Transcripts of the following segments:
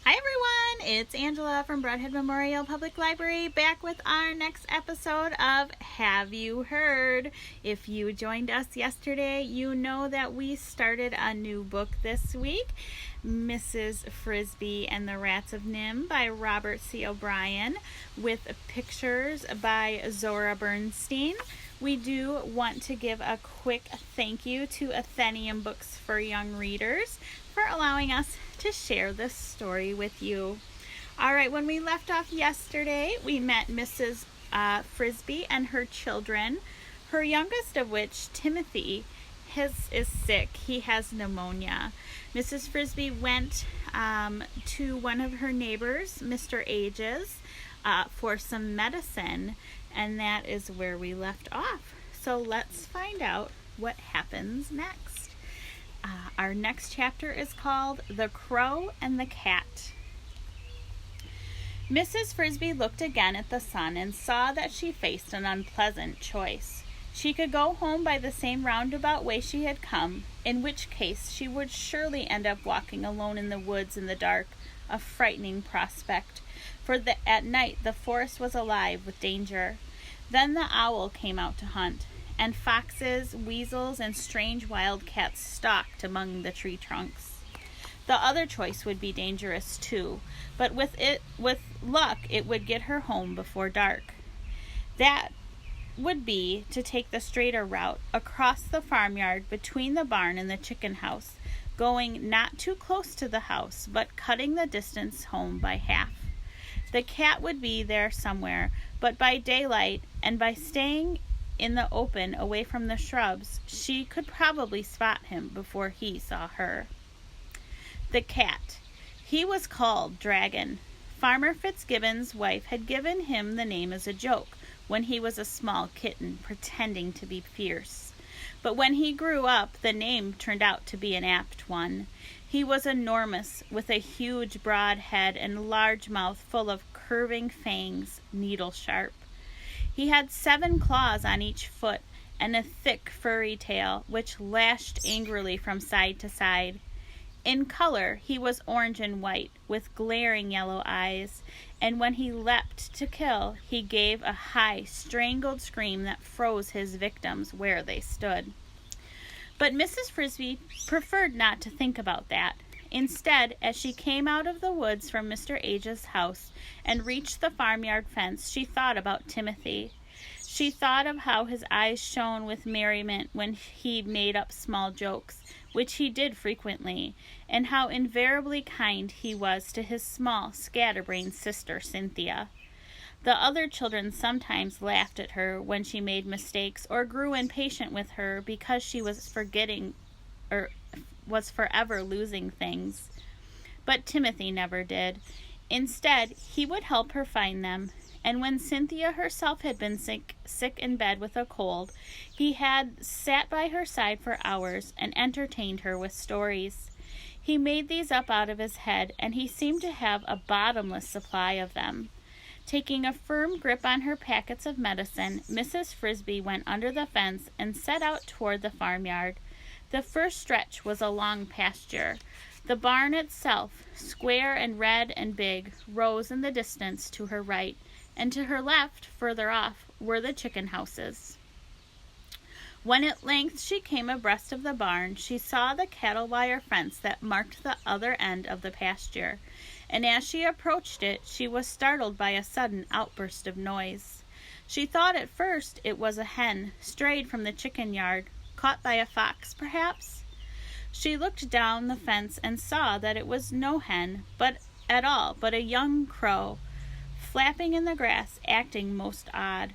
Hi everyone, it's Angela from Broadhead Memorial Public Library back with our next episode of Have You Heard? If you joined us yesterday, you know that we started a new book this week, Mrs. Frisby and the Rats of NIMH by Robert C. O'Brien with pictures by Zora Bernstein. We do want to give a quick thank you to Athenaeum Books for Young Readers for allowing us to share this story with you. All right, when we left off yesterday, we met Mrs. Frisby and her children, her youngest of which, Timothy, is sick. He has pneumonia. Mrs. Frisby went to one of her neighbors, Mr. Age's, for some medicine, and that is where we left off. So let's find out what happens next. Our next chapter is called The Crow and the Cat. Mrs. Frisby looked again at the sun and saw that she faced an unpleasant choice. She could go home by the same roundabout way she had come, in which case she would surely end up walking alone in the woods in the dark, a frightening prospect, for at night the forest was alive with danger. Then the owl came out to hunt, and foxes, weasels, and strange wild cats stalked among the tree trunks. The other choice would be dangerous too, but with luck it would get her home before dark. That would be to take the straighter route across the farmyard between the barn and the chicken house, going not too close to the house, but cutting the distance home by half. The cat would be there somewhere, but by daylight and by staying in the open away from the shrubs, she could probably spot him before he saw her. The cat. He was called Dragon. Farmer Fitzgibbon's wife had given him the name as a joke when he was a small kitten pretending to be fierce. But when he grew up, the name turned out to be an apt one. He was enormous, with a huge broad head and large mouth full of curving fangs, needle-sharp. He had 7 claws on each foot and a thick furry tail, which lashed angrily from side to side. In color, he was orange and white, with glaring yellow eyes, and when he leapt to kill, he gave a high, strangled scream that froze his victims where they stood. But Mrs. Frisby preferred not to think about that. Instead, as she came out of the woods from Mr. Age's house and reached the farmyard fence, she thought about Timothy. She thought of how his eyes shone with merriment when he made up small jokes, which he did frequently, and how invariably kind he was to his small, scatterbrained sister, Cynthia. The other children sometimes laughed at her when she made mistakes or grew impatient with her because she was was forever losing things. But Timothy never did. Instead, he would help her find them, and when Cynthia herself had been sick in bed with a cold, he had sat by her side for hours and entertained her with stories. He made these up out of his head, and he seemed to have a bottomless supply of them. Taking a firm grip on her packets of medicine, Mrs. Frisby went under the fence and set out toward the farmyard. The first stretch was a long pasture. The barn itself, square and red and big, rose in the distance to her right, and to her left, further off, were the chicken houses. When at length she came abreast of the barn, she saw the cattle wire fence that marked the other end of the pasture, and as she approached it, she was startled by a sudden outburst of noise. She thought at first it was a hen, strayed from the chicken yard, caught by a fox, perhaps. She looked down the fence and saw that it was no hen, but a young crow, flapping in the grass, acting most odd.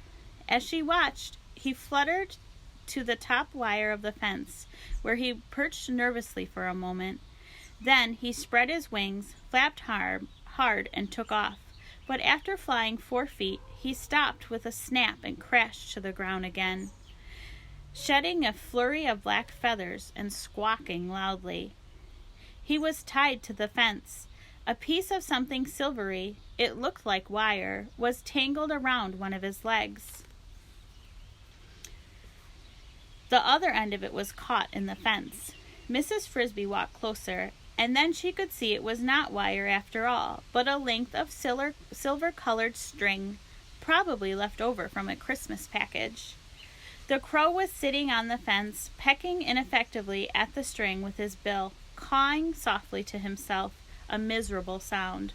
As she watched, he fluttered to the top wire of the fence, where he perched nervously for a moment. Then he spread his wings, flapped hard, and took off. But after flying 4 feet, he stopped with a snap and crashed to the ground again, shedding a flurry of black feathers and squawking loudly. He was tied to the fence. A piece of something silvery, it looked like wire, was tangled around one of his legs. The other end of it was caught in the fence. Mrs. Frisby walked closer, and then she could see it was not wire after all, but a length of silver-colored string, probably left over from a Christmas package. The crow was sitting on the fence, pecking ineffectively at the string with his bill, cawing softly to himself, a miserable sound.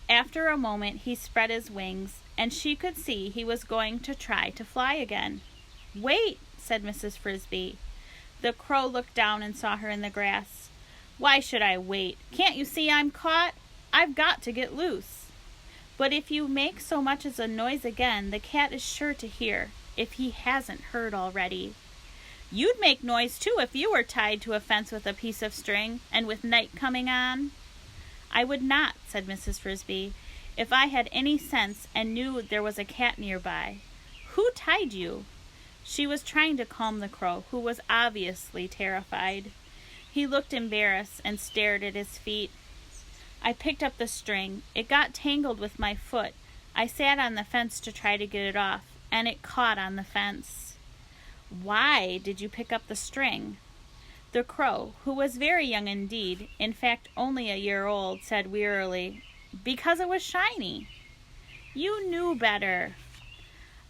After a moment he spread his wings, and she could see he was going to try to fly again. "Wait," said Mrs. Frisby. The crow looked down and saw her in the grass. "Why should I wait? Can't you see I'm caught? I've got to get loose." "But if you make so much as a noise again, the cat is sure to hear, if he hasn't heard already." "You'd make noise too if you were tied to a fence with a piece of string, and with night coming on." "I would not," said Mrs. Frisby, "if I had any sense and knew there was a cat nearby. Who tied you?" She was trying to calm the crow, who was obviously terrified. He looked embarrassed and stared at his feet. "I picked up the string. It got tangled with my foot. I sat on the fence to try to get it off, and it caught on the fence." "Why did you pick up the string?" The crow, who was very young indeed, in fact only a year old, said wearily, "Because it was shiny." "You knew better."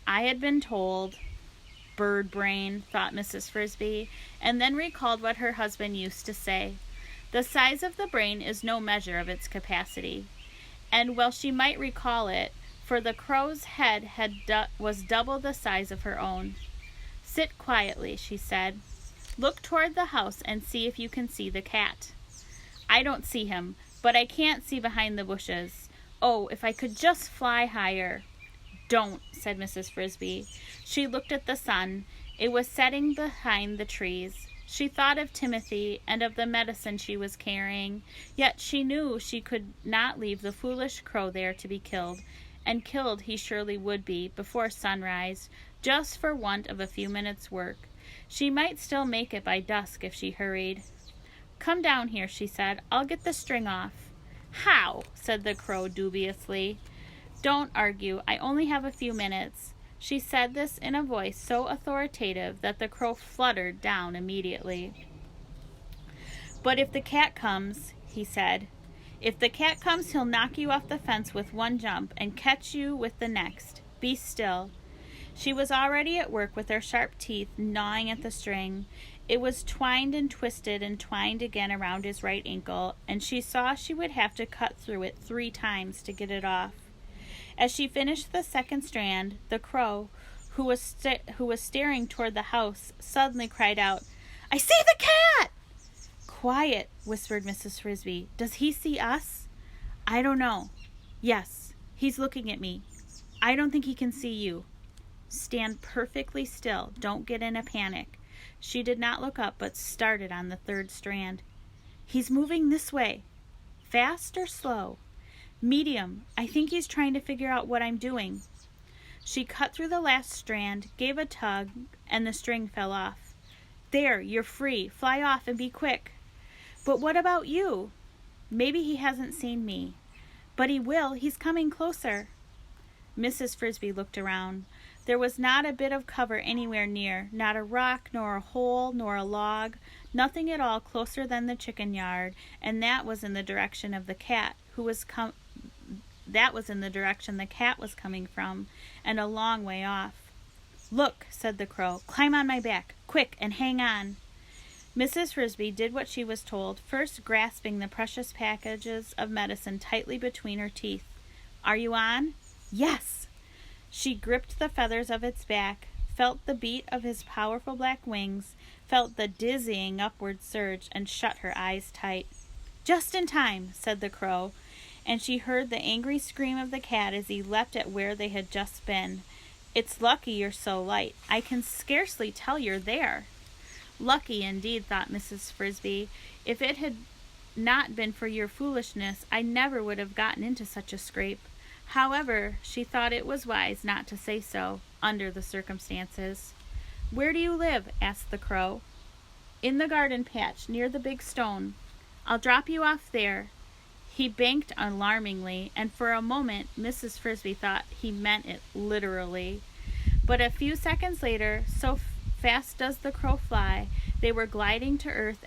"I had been told." Bird brain, thought Mrs. Frisby, and then recalled what her husband used to say. The size of the brain is no measure of its capacity. And well she might recall it, for the crow's head was double the size of her own. "Sit quietly," she said. "Look toward the house and see if you can see the cat." "I don't see him, but I can't see behind the bushes. Oh, if I could just fly higher." "Don't," said Mrs. Frisby. She looked at the sun. It was setting behind the trees. She thought of Timothy and of the medicine she was carrying, yet she knew she could not leave the foolish crow there to be killed, and killed he surely would be before sunrise, just for want of a few minutes' work. She might still make it by dusk if she hurried. "Come down here," she said. "I'll get the string off." "How?" said the crow dubiously. "Don't argue. I only have a few minutes." She said this in a voice so authoritative that the crow fluttered down immediately. "But if the cat comes," he said, "if the cat comes, he'll knock you off the fence with one jump and catch you with the next. Be still." She was already at work with her sharp teeth gnawing at the string. It was twined and twisted and twined again around his right ankle, and she saw she would have to cut through it 3 times to get it off. As she finished the second strand, the crow, who was staring toward the house, suddenly cried out, "I see the cat!" "Quiet," whispered Mrs. Frisby. "Does he see us?" "I don't know." "Yes, he's looking at me. I don't think he can see you." "Stand perfectly still. Don't get in a panic." She did not look up, but started on the 3rd strand. "He's moving this way." "Fast or slow?" "Medium. I think he's trying to figure out what I'm doing." She cut through the last strand, gave a tug, and the string fell off. "There, you're free. Fly off and be quick." "But what about you?" "Maybe he hasn't seen me." "But he will. He's coming closer." Mrs. Frisby looked around. There was not a bit of cover anywhere near, not a rock, nor a hole, nor a log, nothing at all closer than the chicken yard, and that was in the direction of the cat, the cat was coming from, and a long way off. "Look," said the crow. "Climb on my back, quick, and hang on." Mrs. Frisby did what she was told, first grasping the precious packages of medicine tightly between her teeth. "Are you on?" "Yes." She gripped the feathers of its back, felt the beat of his powerful black wings, felt the dizzying upward surge, and shut her eyes tight. "Just in time," said the crow, and she heard the angry scream of the cat as he leapt at where they had just been. "It's lucky you're so light. I can scarcely tell you're there." "Lucky indeed," thought Mrs. Frisby. "If it had not been for your foolishness, I never would have gotten into such a scrape." However, she thought it was wise not to say so, under the circumstances. "Where do you live?" asked the crow. "In the garden patch, near the big stone." "I'll drop you off there." He banked alarmingly, and for a moment Mrs. Frisby thought he meant it literally. But a few seconds later, so fast does the crow fly, they were gliding to earth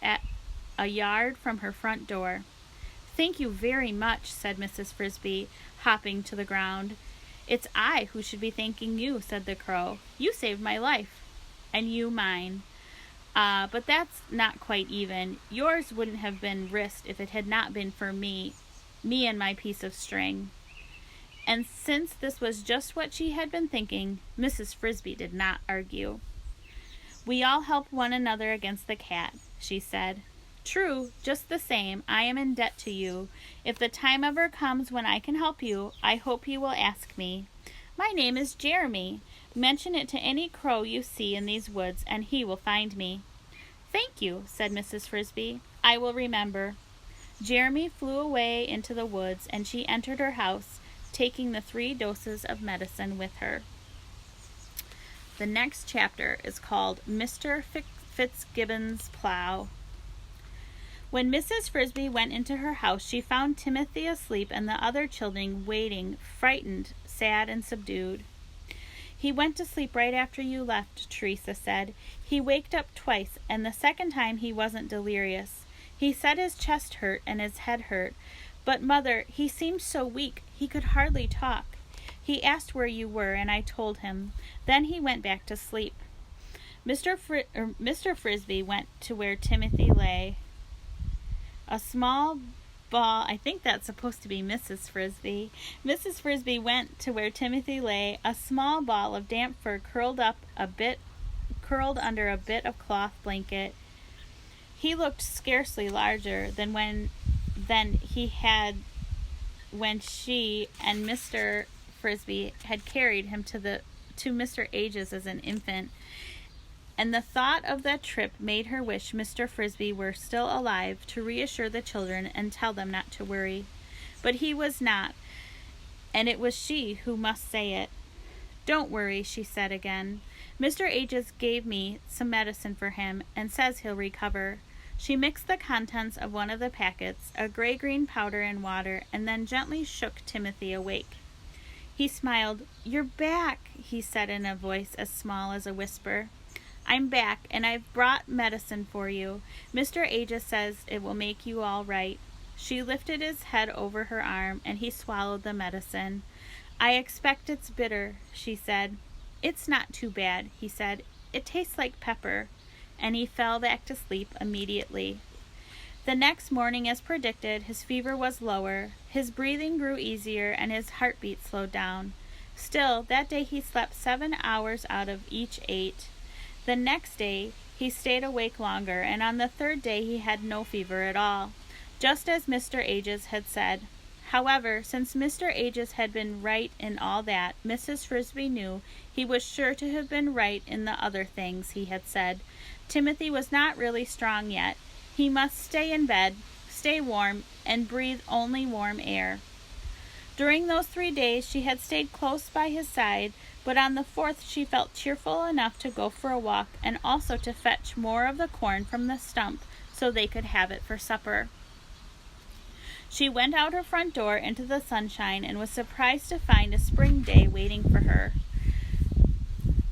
a yard from her front door. "Thank you very much," said Mrs. Frisby, hopping to the ground. "It's I who should be thanking you," said the crow. "You saved my life." "And you mine. But that's not quite even. Yours wouldn't have been risked if it had not been for me and my piece of string." And since this was just what she had been thinking, Mrs. Frisby did not argue. "We all help one another against the cat," she said. "True, just the same, I am in debt to you. If the time ever comes when I can help you, I hope you will ask me. My name is Jeremy. Mention it to any crow you see in these woods, and he will find me." "Thank you," said Mrs. Frisby. "I will remember." Jeremy flew away into the woods, and she entered her house, taking the 3 doses of medicine with her. The next chapter is called Mr. Fitzgibbon's Plow. When Mrs. Frisby went into her house, she found Timothy asleep and the other children waiting, frightened, sad, and subdued. "He went to sleep right after you left," Teresa said. "He waked up twice, and the second time he wasn't delirious. He said his chest hurt and his head hurt. But, Mother, he seemed so weak, he could hardly talk. He asked where you were, and I told him. Then he went back to sleep." Mr. Frisby went to where Timothy lay. A small ball, I think that's supposed to be Mrs. Frisby. Mrs. Frisby went to where Timothy lay, a small ball of damp fur curled under a bit of cloth blanket. He looked scarcely larger than when she and Mr. Frisby had carried him to Mr. Ages as an infant. And the thought of that trip made her wish Mr. Frisby were still alive to reassure the children and tell them not to worry. But he was not, and it was she who must say it. "Don't worry," she said again. "Mr. Ages gave me some medicine for him and says he'll recover." She mixed the contents of one of the packets, a gray-green powder, and water, and then gently shook Timothy awake. He smiled. "You're back," he said in a voice as small as a whisper. "I'm back, and I've brought medicine for you. Mr. Ages says it will make you all right." She lifted his head over her arm, and he swallowed the medicine. "I expect it's bitter," she said. "It's not too bad," he said. "It tastes like pepper." And he fell back to sleep immediately. The next morning, as predicted, his fever was lower, his breathing grew easier, and his heartbeat slowed down. Still, that day he slept 7 hours out of each 8. The next day, he stayed awake longer, and on the 3rd day he had no fever at all, just as Mr. Ages had said. However, since Mr. Ages had been right in all that, Mrs. Frisby knew he was sure to have been right in the other things he had said. Timothy was not really strong yet. He must stay in bed, stay warm, and breathe only warm air. During those 3 days she had stayed close by his side, but on the 4th she felt cheerful enough to go for a walk and also to fetch more of the corn from the stump so they could have it for supper. She went out her front door into the sunshine and was surprised to find a spring day waiting for her.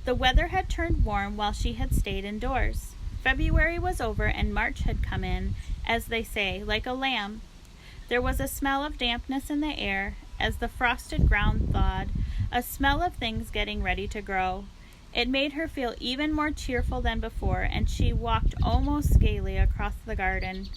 The weather had turned warm while she had stayed indoors. February was over and March had come in, as they say, like a lamb. There was a smell of dampness in the air as the frosted ground thawed, a smell of things getting ready to grow. It made her feel even more cheerful than before, and she walked almost gaily across the garden.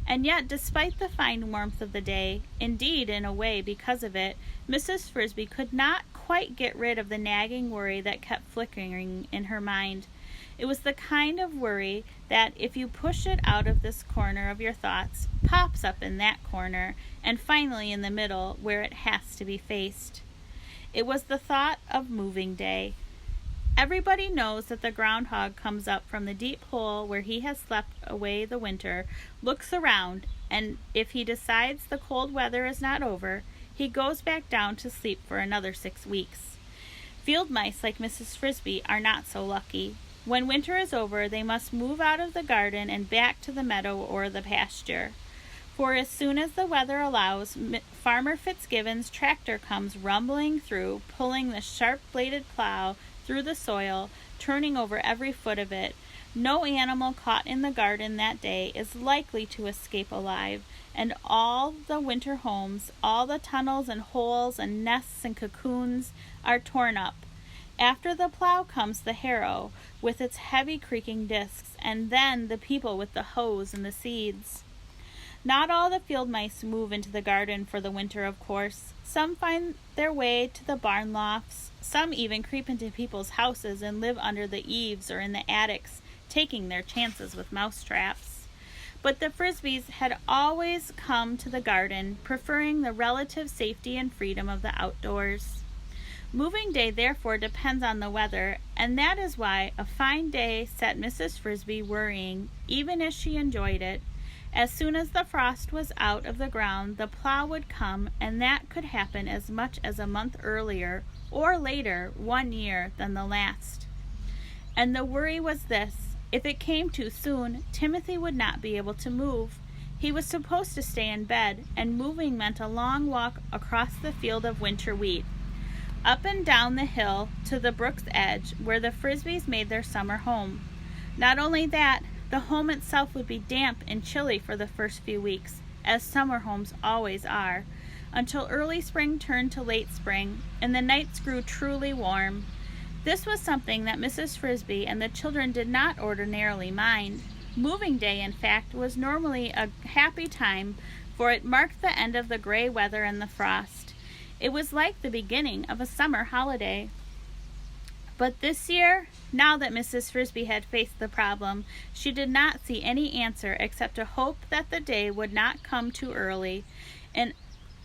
And yet, despite the fine warmth of the day, indeed, in a way, because of it, Mrs. Frisby could not quite get rid of the nagging worry that kept flickering in her mind. It was the kind of worry that, if you push it out of this corner of your thoughts, pops up in that corner, and finally in the middle, where it has to be faced. It was the thought of moving day. Everybody knows that the groundhog comes up from the deep hole where he has slept away the winter, looks around, and if he decides the cold weather is not over, he goes back down to sleep for another 6 weeks. Field mice like Mrs. Frisby are not so lucky. When winter is over, they must move out of the garden and back to the meadow or the pasture. For as soon as the weather allows, Farmer Fitzgibbon's tractor comes rumbling through, pulling the sharp-bladed plow through the soil, turning over every foot of it. No animal caught in the garden that day is likely to escape alive, and all the winter homes, all the tunnels and holes and nests and cocoons are torn up. After the plow comes the harrow with its heavy creaking discs, and then the people with the hoes and the seeds. Not all the field mice move into the garden for the winter, of course. Some find their way to the barn lofts. Some even creep into people's houses and live under the eaves or in the attics, taking their chances with mouse traps. But the Frisbys had always come to the garden, preferring the relative safety and freedom of the outdoors. Moving day therefore depends on the weather, and that is why a fine day set Mrs. Frisby worrying, even as she enjoyed it. As soon as the frost was out of the ground, the plow would come, and that could happen as much as a month earlier, or later, 1 year, than the last. And the worry was this: if it came too soon, Timothy would not be able to move. He was supposed to stay in bed, and moving meant a long walk across the field of winter wheat, up and down the hill to the brook's edge where the Frisbys made their summer home. Not only that, the home itself would be damp and chilly for the first few weeks, as summer homes always are, until early spring turned to late spring, and the nights grew truly warm. This was something that Mrs. Frisby and the children did not ordinarily mind. Moving day, in fact, was normally a happy time, for it marked the end of the gray weather and the frost. It was like the beginning of a summer holiday. But this year, now that Mrs. Frisby had faced the problem, she did not see any answer except to hope that the day would not come too early. And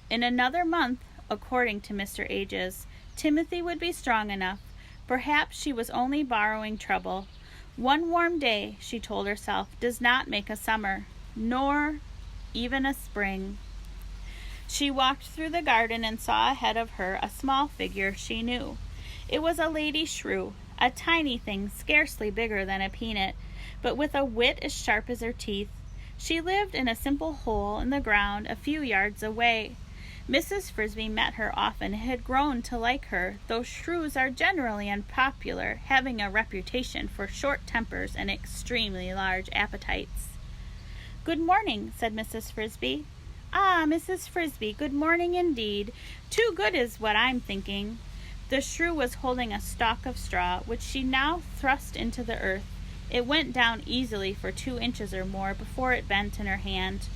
in another month, according to Mr. Ages, Timothy would be strong enough. Perhaps she was only borrowing trouble. 1 warm day, she told herself, does not make a summer, nor even a spring. She walked through the garden and saw ahead of her a small figure she knew. It was a lady shrew, a tiny thing scarcely bigger than a peanut, but with a wit as sharp as her teeth. She lived in a simple hole in the ground a few yards away. Mrs. Frisby met her often and had grown to like her, though shrews are generally unpopular, having a reputation for short tempers and extremely large appetites. "Good morning," said Mrs. Frisby. "Ah, Mrs. Frisby, good morning indeed. Too good is what I'm thinking." The shrew was holding a stalk of straw, which she now thrust into the earth. It went down easily for 2 inches or more before it bent in her hand.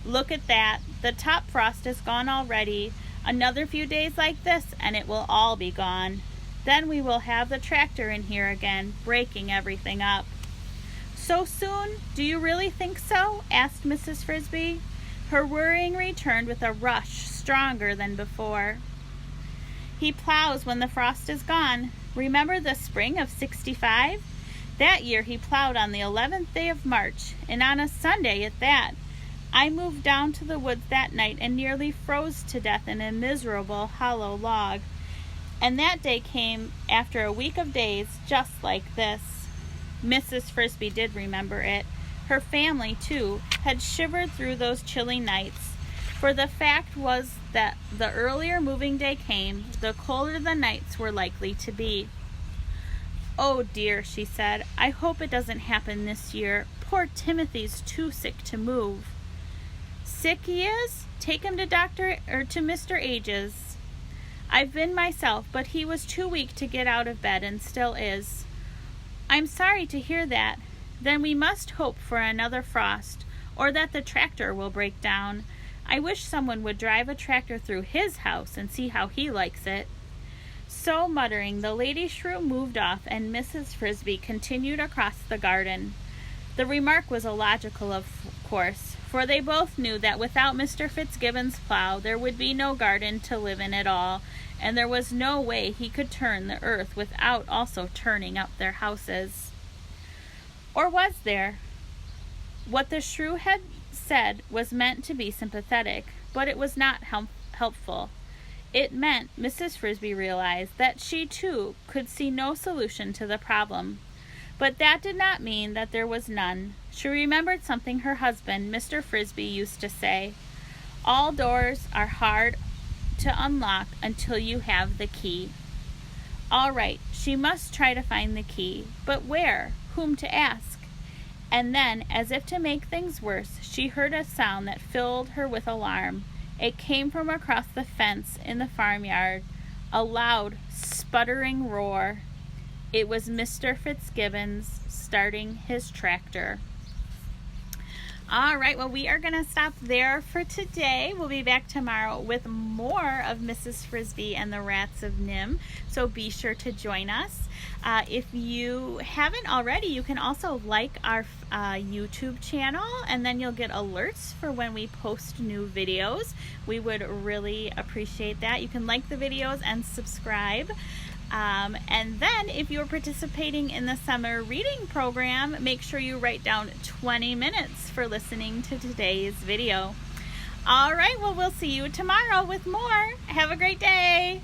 "Look at that. The top frost is gone already. Another few days like this, and it will all be gone. Then we will have the tractor in here again, breaking everything up." "So soon? Do you really think so?" asked Mrs. Frisby. Her worrying returned with a rush stronger than before. "He plows when the frost is gone. Remember the spring of '65? That year he plowed on the 11th day of March, and on a Sunday at that. I moved down to the woods that night and nearly froze to death in a miserable hollow log. And that day came after a week of days just like this." Mrs. Frisby did remember it. Her family, too, had shivered through those chilly nights, for the fact was that the earlier moving day came, the colder the nights were likely to be. "Oh dear," she said, "I hope it doesn't happen this year. Poor Timothy's too sick to move." "Sick he is? Take him to Mr. Ages. I've been myself, but he was too weak to get out of bed and still is." "I'm sorry to hear that. Then we must hope for another frost, or that the tractor will break down. I wish someone would drive a tractor through his house and see how he likes it." So muttering, the lady shrew moved off, and Mrs. Frisby continued across the garden. The remark was illogical, of course, for they both knew that without Mr. Fitzgibbon's plow there would be no garden to live in at all, and there was no way he could turn the earth without also turning up their houses. Or was there? What the shrew had said was meant to be sympathetic, but it was not helpful. It meant, Mrs. Frisby realized, that she too could see no solution to the problem. But that did not mean that there was none. She remembered something her husband, Mr. Frisby, used to say: "All doors are hard to unlock until you have the key." All right, she must try to find the key, but where? Whom to ask? And then, as if to make things worse, she heard a sound that filled her with alarm. It came from across the fence in the farmyard, a loud, sputtering roar. It was Mr. Fitzgibbons starting his tractor. All right, well, we are going to stop there for today. We'll be back tomorrow with more of Mrs. Frisby and the Rats of NIM, so be sure to join us. If you haven't already, you can also like our YouTube channel, and then you'll get alerts for when we post new videos. We would really appreciate that. You can like the videos and subscribe. And then if you're participating in the summer reading program, make sure you write down 20 minutes for listening to today's video. All right, well, we'll see you tomorrow with more. Have a great day.